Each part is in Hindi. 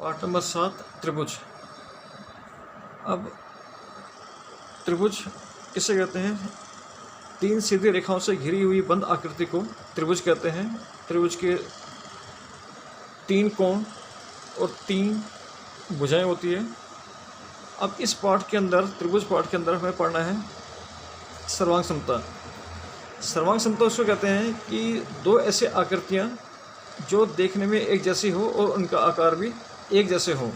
पार्ट नंबर 7 त्रिभुज। अब त्रिभुज किसे कहते हैं? तीन सीधी रेखाओं से घिरी हुई बंद आकृति को त्रिभुज कहते हैं। त्रिभुज के तीन कोण और तीन भुजाएं होती है। अब इस पाठ के अंदर, त्रिभुज पाठ के अंदर हमें पढ़ना है सर्वांग समता। सर्वांग समता उसको कहते हैं कि दो ऐसे आकृतियां जो देखने में एक जैसी हो और उनका आकार भी एक जैसे हो।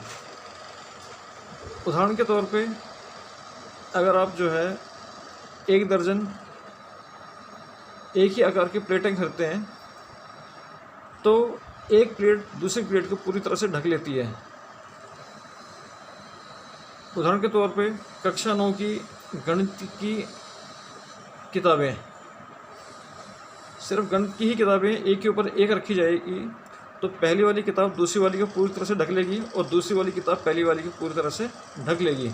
उदाहरण के तौर पे अगर आप जो है 1 दर्जन एक ही आकार की प्लेटें खरीदते हैं तो एक प्लेट दूसरी प्लेट को पूरी तरह से ढक लेती है। उदाहरण के तौर पे कक्षा 9 की गणित की किताबें, सिर्फ गणित की ही किताबें एक के ऊपर एक रखी जाएगी तो पहली वाली किताब दूसरी वाली को पूरी तरह से ढक लेगी और दूसरी वाली किताब पहली वाली को पूरी तरह से ढक लेगी।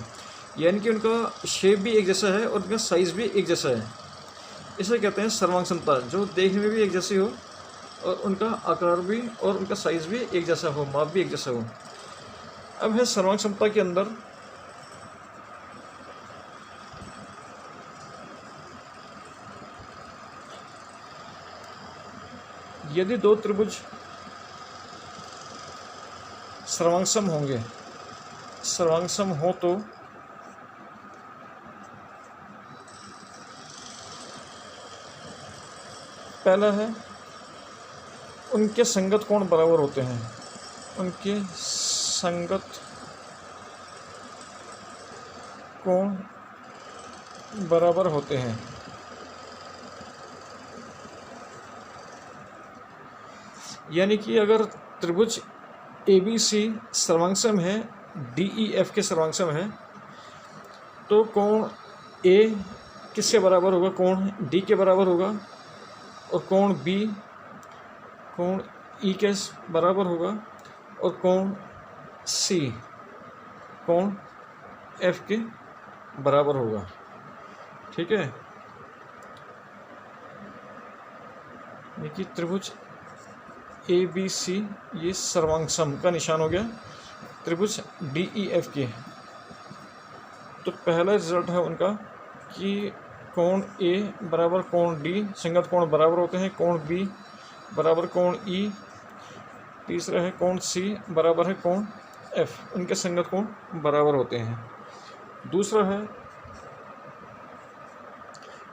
यानी कि उनका शेप भी एक जैसा है और उनका साइज़ भी एक जैसा है। इसे कहते हैं सर्वांग समता, जो देखने में भी एक जैसी हो और उनका आकार भी और उनका साइज़ भी एक जैसा हो, माप भी एक जैसा हो। अब है सर्वांग समता के अंदर यदि दो त्रिभुज सर्वांगसम होंगे, सर्वांगसम हो तो पहला है उनके संगत कोण बराबर होते हैं। उनके संगत कोण बराबर होते हैं। यानी कि अगर त्रिभुज ABC सर्वांगसम है, DEF के सर्वांगसम है, तो कोण A किसके बराबर होगा? कोण D के बराबर होगा। और कोण B कोण E के बराबर होगा। और कोण C कोण F के बराबर होगा। ठीक है, देखिए त्रिभुज ABC ये सर्वांगसम का निशान हो गया। त्रिभुज DEF के तो पहला रिजल्ट है उनका कि कोण A बराबर कोण D, संगत कोण बराबर होते हैं। कोण B बराबर कोण E। तीसरा है कोण C बराबर है कोण F, उनके संगत कोण बराबर होते हैं। दूसरा है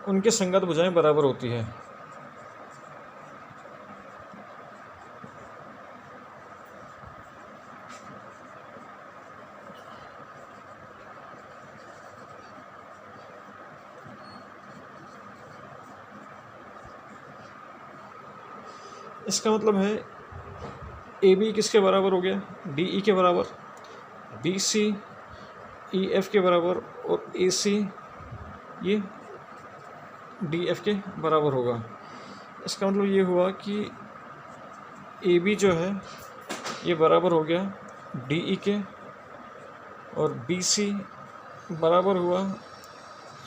उनके संगत भुजाएं बराबर होती है। इसका मतलब है AB किसके बराबर हो गया? DE के बराबर, BC EF के बराबर और AC ये DF के बराबर होगा। इसका मतलब ये हुआ कि AB जो है ये बराबर हो गया DE के और BC बराबर हुआ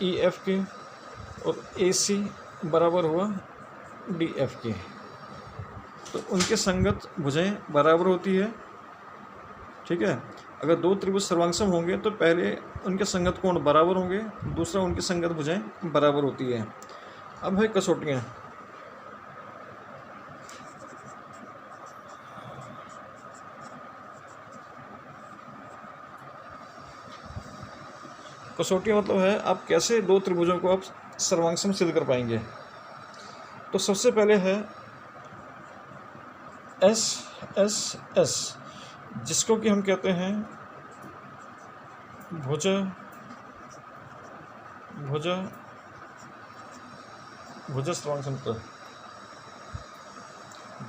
EF के और AC बराबर हुआ DF के। तो उनके संगत भुजाएं बराबर होती है। ठीक है, अगर दो त्रिभुज सर्वांगसम होंगे तो पहले उनके संगत कोण बराबर होंगे, दूसरा उनकी संगत भुजाएं बराबर होती है। अब है कसौटियाँ। कसौटियाँ मतलब है आप कैसे दो त्रिभुजों को आप सर्वांगसम सिद्ध कर पाएंगे। तो सबसे पहले है SSS, जिसको कि हम कहते हैं भुजा सर्वांगसम।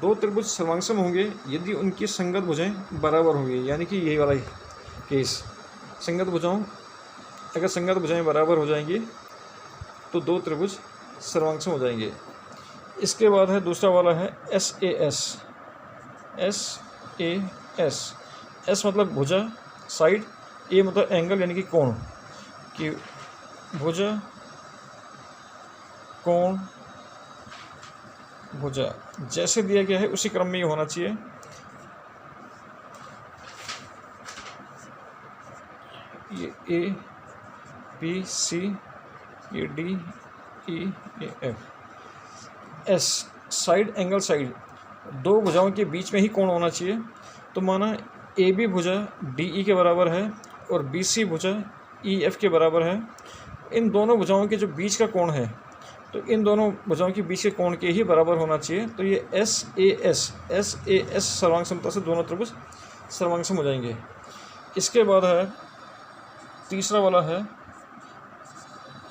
दो त्रिभुज सर्वांगसम होंगे यदि उनकी संगत भुजाएं बराबर होंगी। यानी कि यही वाला केस, संगत भुजाओं अगर संगत भुजाएं बराबर हो जाएंगी तो दो त्रिभुज सर्वांगसम हो जाएंगे। इसके बाद है दूसरा वाला है SAS। S मतलब भुजा साइड, A मतलब एंगल यानी कि कोण, कि भुजा कोण भुजा जैसे दिया गया है उसी क्रम में ये होना चाहिए। ये ए बी सी, ये डी ई, ये F. S side angle side, दो भुजाओं के बीच में ही कोण होना चाहिए। तो माना ए बी भुजा डी ई के बराबर है और बी सी भुजा ई एफ के बराबर है। इन दोनों भुजाओं के जो बीच का कोण है, तो इन दोनों भुजाओं के बीच के कोण के ही बराबर होना चाहिए। तो ये एस ए एस सर्वांग समता से दोनों त्रिभुज सर्वांग सम हो जाएंगे। इसके बाद है तीसरा वाला है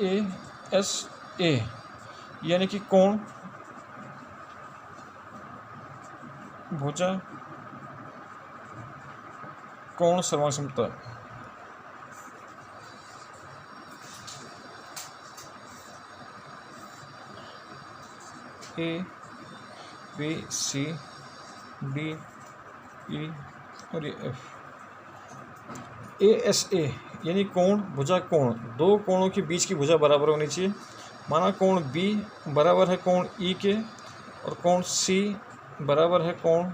ए एस ए, यानी कि कोण भुजा कोण सर्वांग समता। ए बी सी डी ई और ये एफ। ए एस ए यानी कोण भुजा कोण, दो कोणों के बीच की भुजा बराबर होनी चाहिए। माना कोण बी बराबर है कोण ई के और कोण सी बराबर है कोण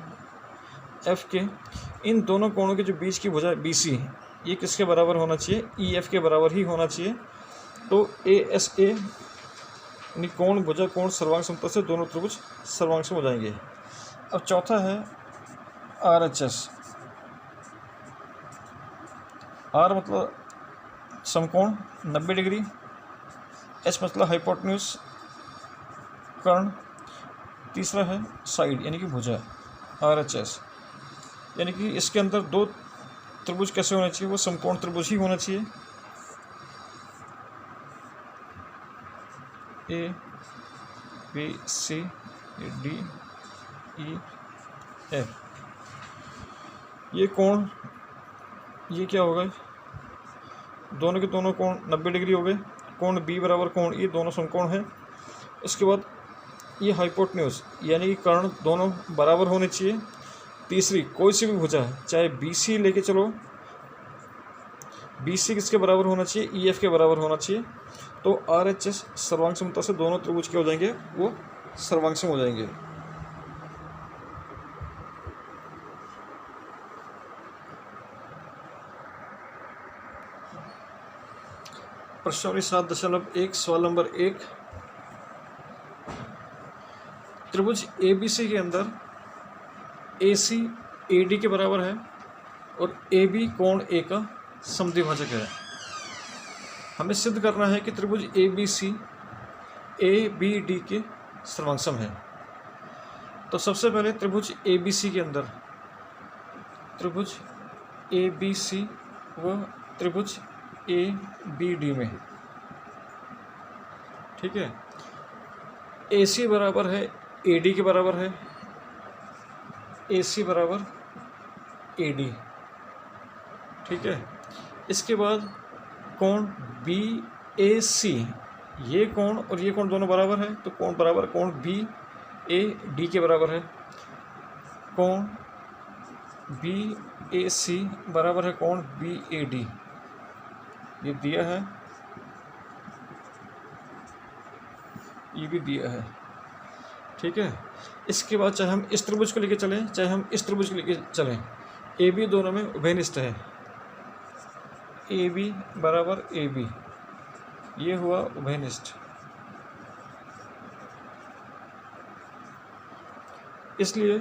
एफ के। इन दोनों कोणों के जो बीच की भुजा बी सी, ये किसके बराबर होना चाहिए? ई एफ के बराबर ही होना चाहिए। तो ए एस ए यानी कोण भुजा कोण सर्वांग समता से दोनों त्रिभुज सर्वांग सम हो जाएंगे। अब चौथा है आर एच एस। आर मतलब समकोण 90 डिग्री, एच मतलब हाइपोटेन्यूज कर्ण, तीसरा है साइड यानी कि भुजा आर एच एस। यानी कि इसके अंदर दो त्रिभुज कैसे होने चाहिए? वो समकोण त्रिभुज ही होना चाहिए। A B C D E F. ये कोण, ये क्या होगा? दोनों के दोनों कोण 90 डिग्री हो गए। कोण बी बराबर कोण ई, दोनों समकोण हैं। इसके बाद ये हाइपोटेन्यूज यानी कि कर्ण दोनों बराबर होने चाहिए। तीसरी कोई सी भी भुजा है, चाहे बी सी लेके चलो, बी सी किसके बराबर होना चाहिए? ई एफ के बराबर होना चाहिए। तो आर एच एस सर्वांग समता से दोनों त्रिभुज क्या हो जाएंगे? वो सर्वांग सम हो जाएंगे। प्रश्नावली 7.1 सवाल नंबर 1। त्रिभुज ए बी सी के अंदर ए सी ए डी के बराबर है और ए बी कोण ए का समद्विभाजक है। हमें सिद्ध करना है कि त्रिभुज A B C A B D के सर्वांग सम है। तो सबसे पहले त्रिभुज ए बी सी के अंदर त्रिभुज ए बी सी व त्रिभुज ए बी डी में, ठीक है, ए सी बराबर है ए डी के बराबर है, ए सी बराबर ए डी, ठीक है। इसके बाद कोण बी ए सी, ये कोण और ये कोण दोनों बराबर है, तो कोण बराबर कोण बी ए डी के बराबर है। कोण बी ए सी बराबर है कोण बी ए डी, ये दिया है, ये भी दिया है, ठीक है। इसके बाद चाहे हम इस त्रिभुज को लेके चलें, चाहे हम इस त्रिभुज को लेके चलें, ए बी दोनों में उभयनिष्ठ है। ए बी बराबर ए बी, ये हुआ उभयनिष्ठ। इसलिए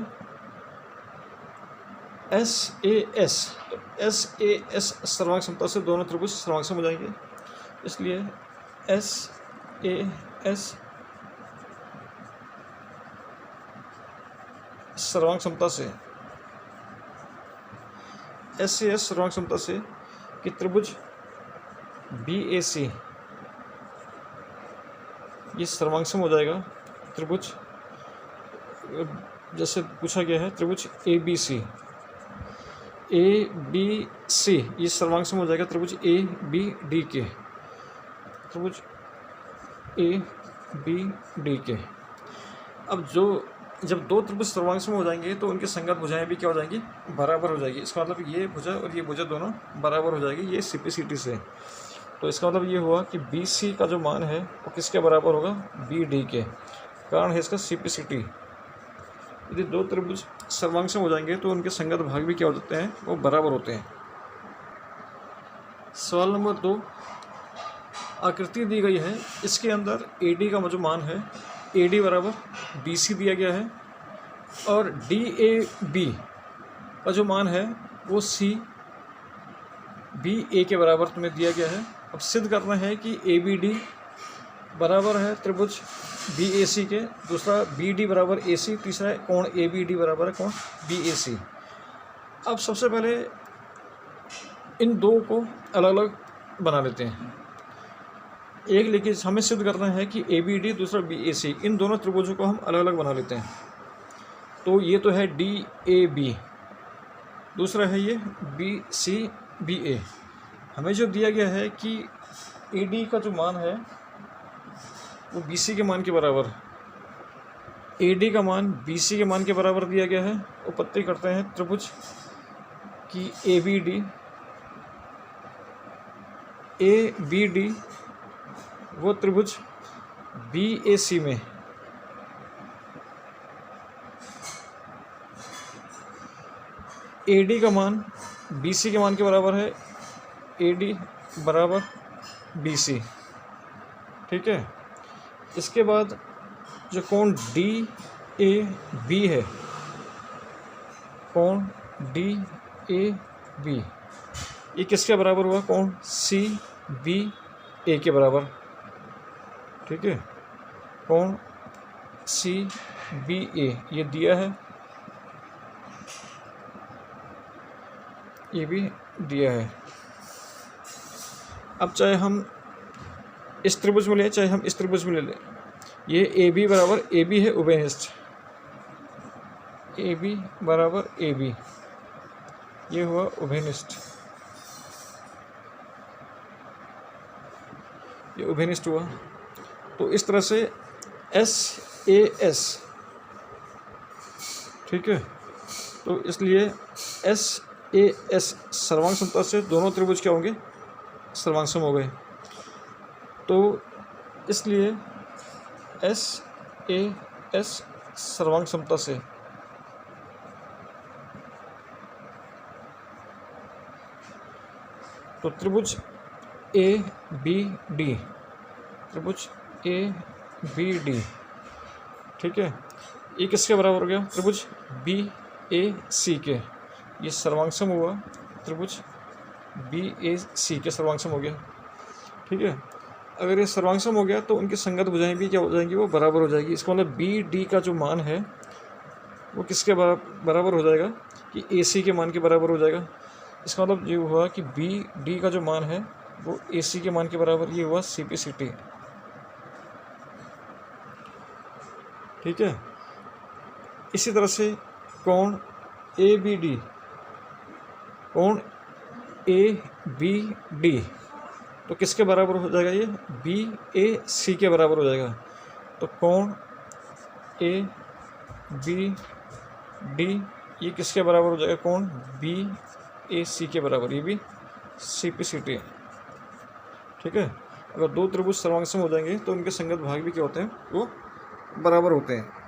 एस ए एस, तो एस ए एस सर्वांग समता से दोनों त्रिभुज सर्वांग सम हो जाएंगे। इसलिए एस ए एस सर्वांग समता से, एस ए एस सर्वांग समता से कि त्रिभुज बी ए सी ये सर्वांग सम हो जाएगा। त्रिभुज जैसे पूछा गया है, त्रिभुज A B C, A B सी ये सर्वांग सम हो जाएगा त्रिभुज ए बी डी के, त्रिभुज ए बी डी के। अब जब दो त्रिभुज सर्वांग सम हो जाएंगे तो उनकी संगत भुजाएं भी क्या हो जाएंगी? बराबर हो जाएगी। इसका मतलब ये भुजा और ये भुजा दोनों बराबर हो जाएगी, ये सीपीसीटी से। तो इसका मतलब ये हुआ कि बी सी का जो मान है वो किसके बराबर होगा? बी डी के। कारण है इसका सीपीसीटी। यदि दो त्रिभुज सर्वांग सम हो जाएंगे तो उनके संगत भाग भी क्या हो जाते हैं? वो बराबर होते हैं। सवाल नंबर 2, आकृति दी गई है, इसके अंदर AD का जो मान है, AD बराबर BC दिया गया है और DAB का जो मान है वो CBA के बराबर तुम्हें दिया गया है। अब सिद्ध करना है कि ABD बराबर है त्रिभुज BAC के, दूसरा BD बराबर AC, तीसरा कोण ABD बराबर है कोण BAC। अब सबसे पहले इन दो को अलग अलग बना लेते हैं। एक लेकिन हमें सिद्ध करना है कि ABD दूसरा BAC, इन दोनों त्रिभुजों को हम अलग अलग बना लेते हैं। तो ये तो है DAB, दूसरा है ये BCBA। हमें जो दिया गया है कि AD का जो मान है वो BC के मान के बराबर, AD का मान BC के मान के बराबर दिया गया है। उपपत्ति करते हैं त्रिभुज की ABD वो त्रिभुज BAC में AD का मान BC के मान के बराबर है, AD बराबर BC। ठीक है, इसके बाद जो कोण DAB है, कोण DAB ये किसके बराबर हुआ? कोण CBA के बराबर। ठीक है, कोण CBA ये दिया है, ये भी दिया है। अब चाहे हम इस त्रिभुज में लें चाहे हम इस त्रिभुज में ले लें, ये AB बराबर AB है उभयनिष्ठ, AB बराबर AB ये हुआ उभयनिष्ठ, ये उभयनिष्ठ हुआ। तो इस तरह से SAS, ठीक है, तो इसलिए SAS सर्वांग समता से दोनों त्रिभुज क्या होंगे? सर्वांगसम हो गए। तो इसलिए SAS सर्वांग समता से तो त्रिभुज ABD, त्रिभुज ABD, ठीक है, ये किसके बराबर हो गया? त्रिभुज BAC के, ये सर्वांगसम हुआ, त्रिभुज BAC के सर्वांगसम हो गया। ठीक है, अगर ये सर्वांगसम हो गया तो उनकी संगत भुजाएं भी क्या हो जाएंगी? वो बराबर हो जाएगी। इसका मतलब BD का जो मान है वो किसके बराबर हो जाएगा? कि AC के मान के बराबर हो जाएगा। इसका मतलब ये हुआ कि BD का जो मान है वो AC के मान के बराबर, ये हुआ CPCT। ठीक है, इसी तरह से कोण ABD, कोण ABD तो किसके बराबर हो जाएगा? ये BAC के बराबर हो जाएगा। तो कोण ABD ये किसके बराबर हो जाएगा? कोण BAC के बराबर, ये भी CPCT। ठीक है, अगर दो त्रिभुज सर्वांगसम हो जाएंगे तो उनके संगत भाग भी क्या होते हैं? वो बराबर होते हैं।